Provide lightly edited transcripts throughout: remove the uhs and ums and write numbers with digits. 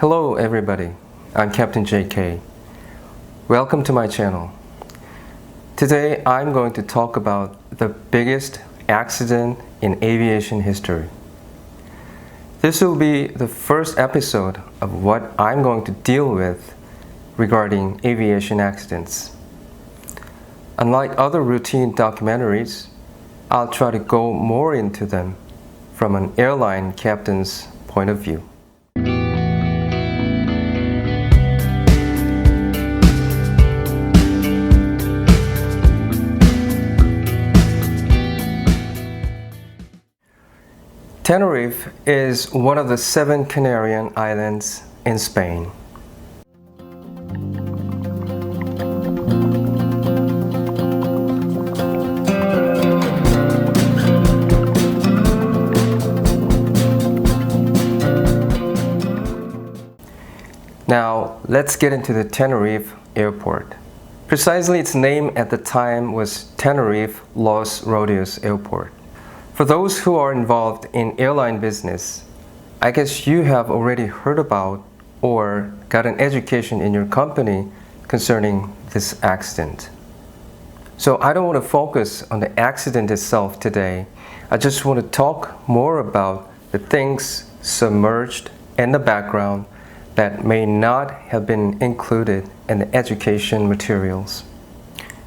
Hello everybody, I'm Captain JK. Welcome to my channel. Today I'm going to talk about the biggest accident in aviation history. This will be the first episode of what I'm going to deal with regarding aviation accidents. Unlike other routine documentaries, I'll try to go more into them from an airline captain's point of view. Tenerife is one of the 7 Canarian islands in Spain. Now, let's get into the Tenerife airport. Precisely, its name at the time was Tenerife Los Rodeos Airport. For those who are involved in airline business, I guess you have already heard about or got an education in your company concerning this accident. So I don't want to focus on the accident itself today. I just want to talk more about the things submerged in the background that may not have been included in the education materials.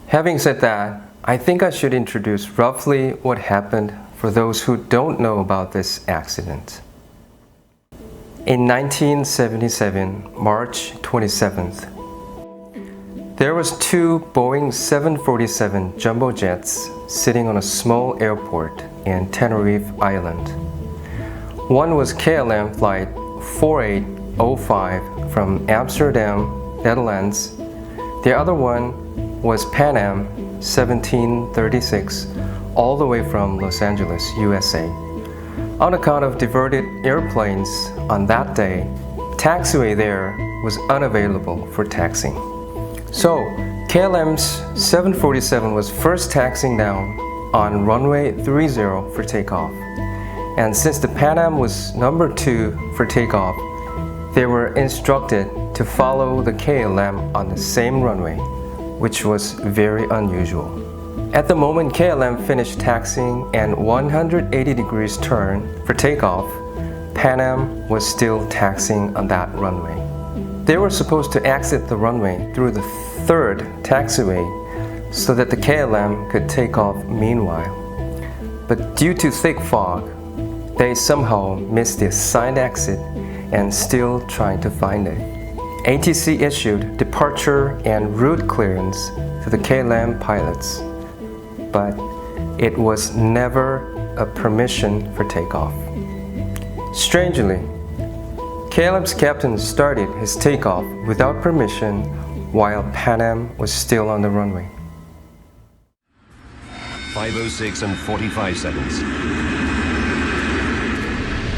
Having said that, I think I should introduce roughly what happened for those who don't know about this accident. In 1977, March 27th, there was 2 Boeing 747 jumbo jets sitting on a small airport in Tenerife Island. One was KLM flight 4805 from Amsterdam, Netherlands. The other one was PanAm 1736 all the way from Los Angeles, USA. On account of diverted airplanes on that day, taxiway there was unavailable for taxiing. So, KLM's 747 was first taxiing down on runway 30 for takeoff. And since the PanAm was number 2 for takeoff, they were instructed to follow the KLM on the same runway, which was very unusual. At the moment KLM finished taxiing and 180 degrees turn for takeoff, PanAm was still taxiing on that runway. They were supposed to exit the runway through the 3rd taxiway so that the KLM could take off meanwhile. But due to thick fog, they somehow missed the assigned exit and still trying to find it. ATC issued departure and route clearance to the KLM pilots, but it was never a permission for takeoff. Strangely, KLM's captain started his takeoff without permission while PanAm was still on the runway. 5:06 and 45 seconds.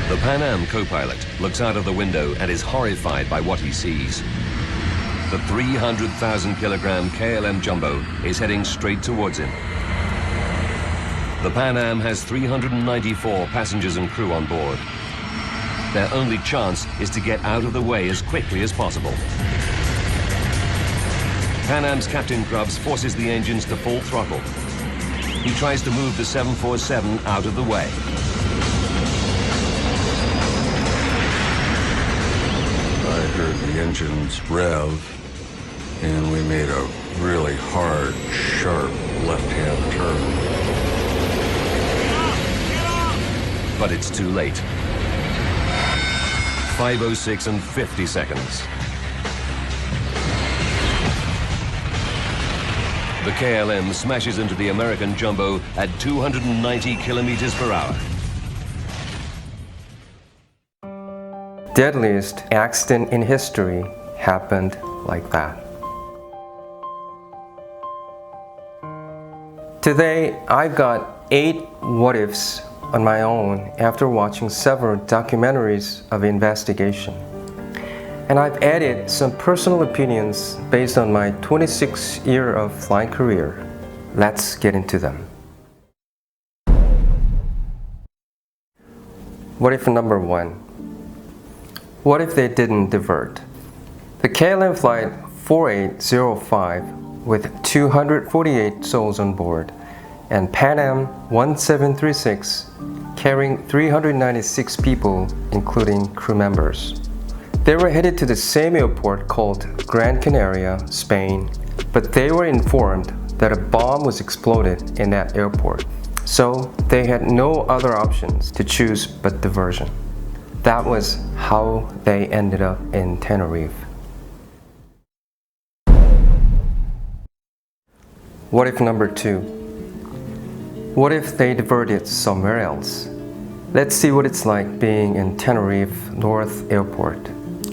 The PanAm co-pilot looks out of the window and is horrified by what he sees. The 300,000 kilogram KLM Jumbo is heading straight towards him. The PanAm has 394 passengers and crew on board. Their only chance is to get out of the way as quickly as possible. PanAm's Captain Grubbs forces the engines to full throttle. He tries to move the 747 out of the way. I heard the engines rev, and we made a really hard, sharp left-hand turn. But it's too late. 5:06 and 50 seconds. The KLM smashes into the American Jumbo at 290 kilometers per hour. Deadliest accident in history happened like that. Today, I've got 8 what-ifs on my own after watching several documentaries of investigation. And I've added some personal opinions based on my 26-year of flying career. Let's get into them. What if number 1? What if they didn't divert? The KLM flight 4805 with 248 souls on board and PanAm 1736 carrying 396 people including crew members. They were headed to the same airport called Gran Canaria, Spain, but they were informed that a bomb was exploded in that airport, so they had no other options to choose but diversion. That was how they ended up in Tenerife. What if number 2? What if they diverted somewhere else? Let's see what it's like being in Tenerife North Airport.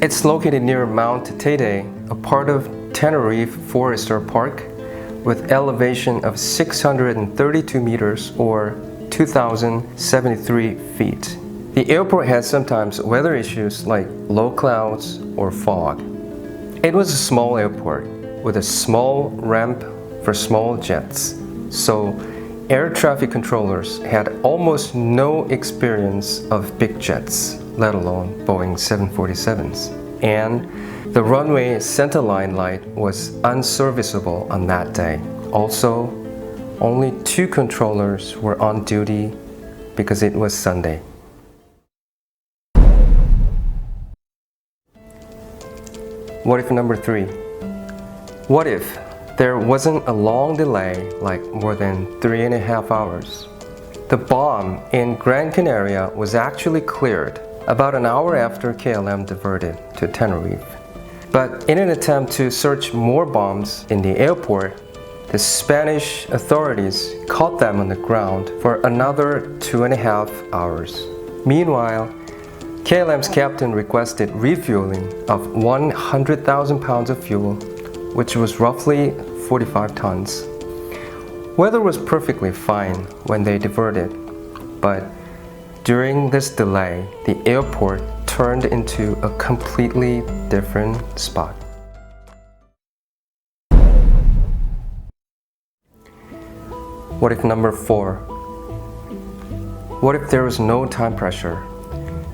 It's located near Mount Teide, a part of Tenerife Forester Park, with elevation of 632 meters or 2,073 feet. The airport has sometimes weather issues like low clouds or fog. It was a small airport with a small ramp for small jets, so air traffic controllers had almost no experience of big jets, let alone Boeing 747s. And the runway centerline light was unserviceable on that day. Also, only 2 controllers were on duty because it was Sunday. What if number 3? What if there wasn't a long delay, like more than 3.5 hours? The bomb in Gran Canaria was actually cleared about an hour after KLM diverted to Tenerife. But in an attempt to search more bombs in the airport, the Spanish authorities caught them on the ground for another 2.5 hours. Meanwhile, KLM's captain requested refueling of 100,000 pounds of fuel, which was roughly 45 tons. Weather was perfectly fine when they diverted, but during this delay, the airport turned into a completely different spot. What if number 4? What if there was no time pressure?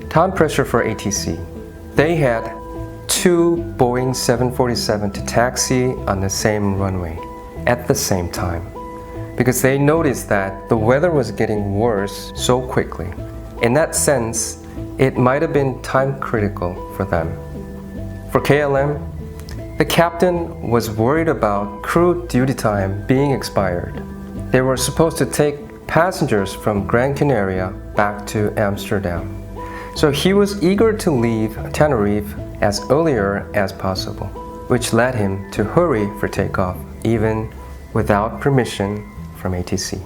Time pressure for ATC. They had 2 Boeing 747 to taxi on the same runway at the same time because they noticed that the weather was getting worse so quickly. In that sense, it might have been time critical for them. For KLM, the captain was worried about crew duty time being expired. They were supposed to take passengers from Gran Canaria back to Amsterdam. So he was eager to leave Tenerife as earlier as possible, which led him to hurry for takeoff even without permission from ATC.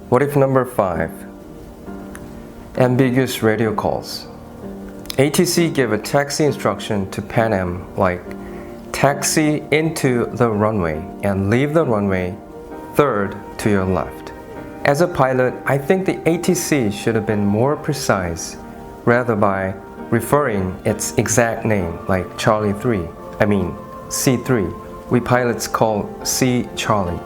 What if number 5? Ambiguous radio calls. ATC gave a taxi instruction to PanAm like taxi into the runway and leave the runway 3rd to your left. As a pilot, I think the ATC should have been more precise rather by referring its exact name like Charlie 3, C3. We pilots call C Charlie.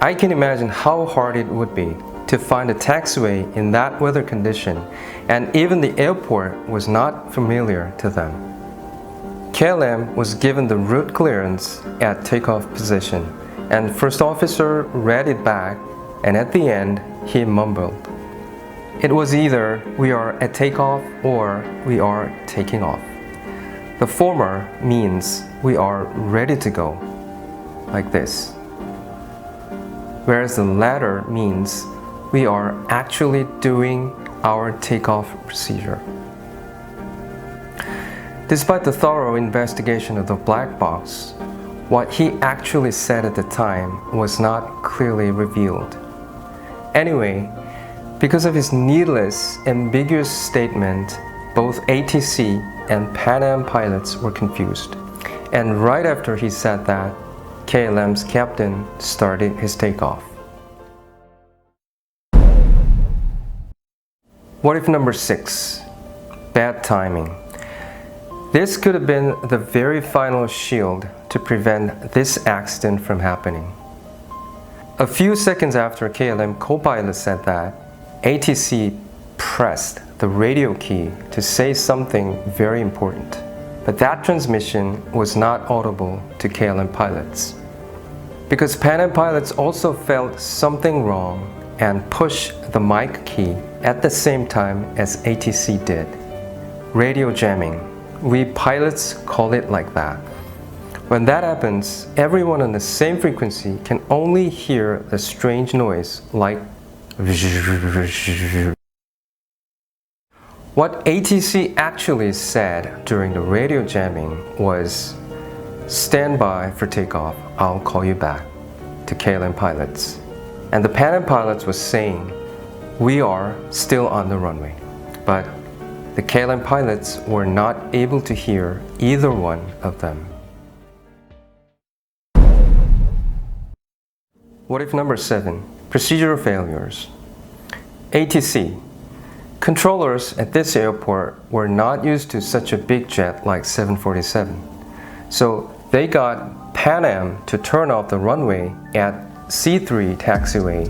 I can imagine how hard it would be to find a taxiway in that weather condition, and even the airport was not familiar to them. KLM was given the route clearance at takeoff position, and first officer read it back, and at the end, he mumbled. It was either we are at takeoff or we are taking off. The former means we are ready to go, like this. Whereas the latter means we are actually doing our takeoff procedure. Despite the thorough investigation of the black box, what he actually said at the time was not clearly revealed. Anyway, because of his needless, ambiguous statement, both ATC and PanAm pilots were confused. And right after he said that, KLM's captain started his takeoff. What if number 6? Bad timing. This could have been the very final shield to prevent this accident from happening. A few seconds after KLM co-pilot said that, ATC pressed the radio key to say something very important. But that transmission was not audible to KLM pilots. Because PanAm pilots also felt something wrong and pushed the mic key at the same time as ATC did. Radio jamming. We pilots call it like that. When that happens, everyone on the same frequency can only hear the strange noise like What ATC actually said during the radio jamming was, "Stand by for takeoff, I'll call you back," to KLM pilots. And the PanAm pilots was saying, "We are still on the runway." But the KLM pilots were not able to hear either one of them. What if number 7? Procedural failures. ATC. Controllers at this airport were not used to such a big jet like 747. So they got PanAm to turn off the runway at C3 taxiway,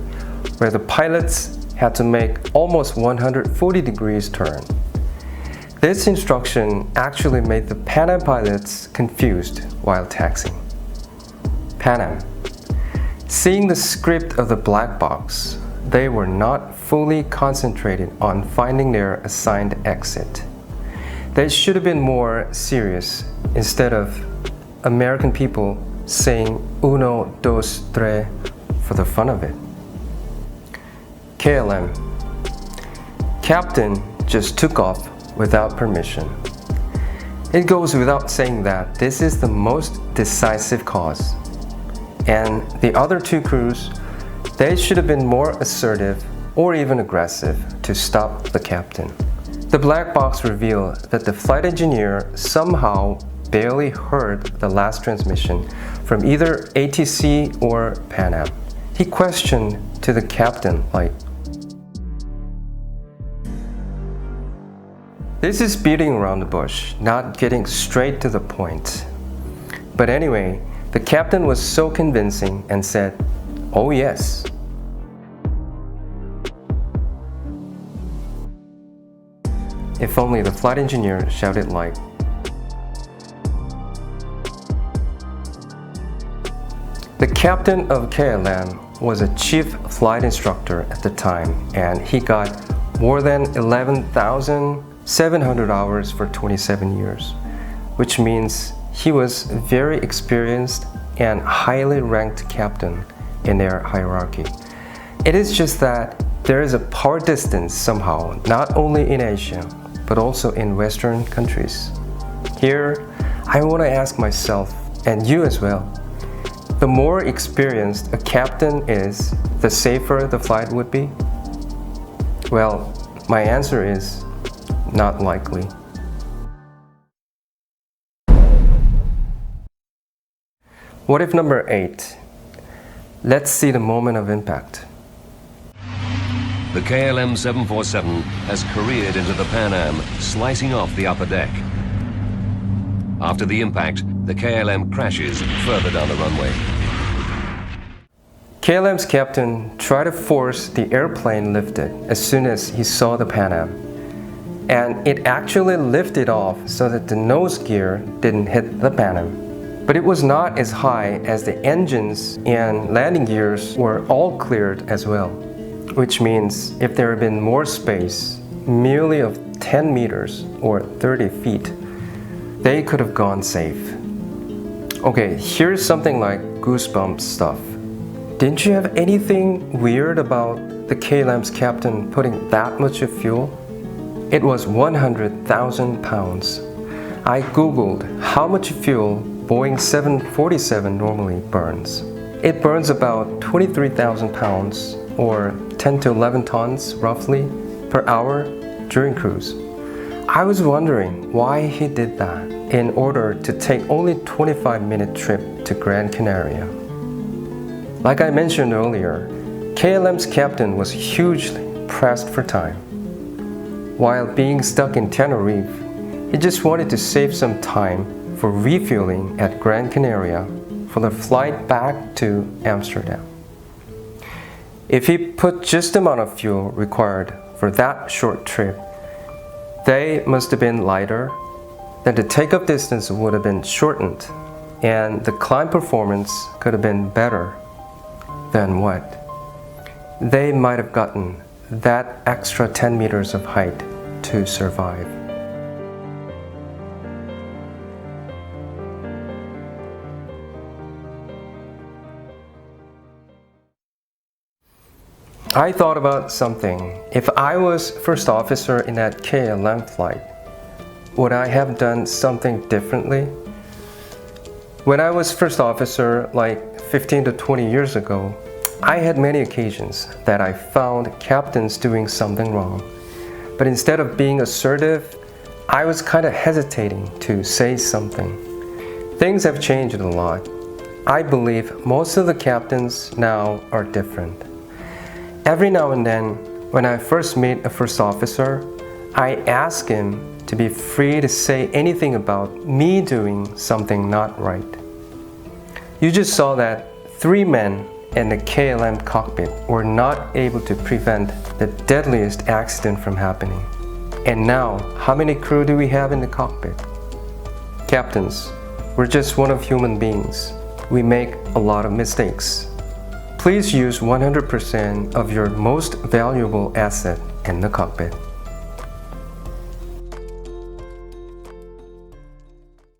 where the pilots had to make almost 140 degrees turn. This instruction actually made the PanAm pilots confused while taxiing. PanAm. Seeing the script of the black box, they were not fully concentrated on finding their assigned exit. They should have been more serious instead of American people saying uno, dos, tres for the fun of it. KLM. Captain just took off without permission. It goes without saying that this is the most decisive cause. And the other two crews, they should have been more assertive or even aggressive to stop the captain. The black box revealed that the flight engineer somehow barely heard the last transmission from either ATC or PanAm. He questioned to the captain like, "This is beating around the bush, not getting straight to the point." But anyway, the captain was so convincing and said, "Oh yes." If only the flight engineer shouted like, the captain of KLM was a chief flight instructor at the time, and he got more than 11,700 hours for 27 years, which means he was very experienced and highly ranked captain in their hierarchy. It is just that there is a power distance somehow, not only in Asia, but also in Western countries. Here, I want to ask myself, and you as well, the more experienced a captain is, the safer the flight would be? Well, my answer is not likely. What if number 8? Let's see the moment of impact. The KLM 747 has careered into the PanAm, slicing off the upper deck. After the impact, the KLM crashes further down the runway. KLM's captain tried to force the airplane lifted as soon as he saw the PanAm. And it actually lifted off so that the nose gear didn't hit the PanAm. But it was not as high as the engines and landing gears were all cleared as well. Which means if there had been more space, merely of 10 meters or 30 feet, they could have gone safe. Okay, here's something like goosebumps stuff. Didn't you have anything weird about the KLM's captain putting that much of fuel? It was 100,000 pounds. I googled how much fuel Boeing 747 normally burns. It burns about 23,000 pounds or 10 to 11 tons roughly per hour during cruise. I was wondering why he did that in order to take only 25-minute trip to Gran Canaria. Like I mentioned earlier, KLM's captain was hugely pressed for time. While being stuck in Tenerife, he just wanted to save some time for refueling at Gran Canaria for the flight back to Amsterdam. If he put just the amount of fuel required for that short trip, they must have been lighter, then the takeoff distance would have been shortened, and the climb performance could have been better. Then what? They might have gotten that extra 10 meters of height to survive. I thought about something. If I was first officer in that KLM flight, would I have done something differently? When I was first officer like 15 to 20 years ago, I had many occasions that I found captains doing something wrong. But instead of being assertive, I was kind of hesitating to say something. Things have changed a lot. I believe most of the captains now are different. Every now and then, when I first meet a first officer, I ask him to be free to say anything about me doing something not right. You just saw that 3 men in the KLM cockpit were not able to prevent the deadliest accident from happening. And now, how many crew do we have in the cockpit? Captains, we're just one of human beings. We make a lot of mistakes. Please use 100% of your most valuable asset in the cockpit.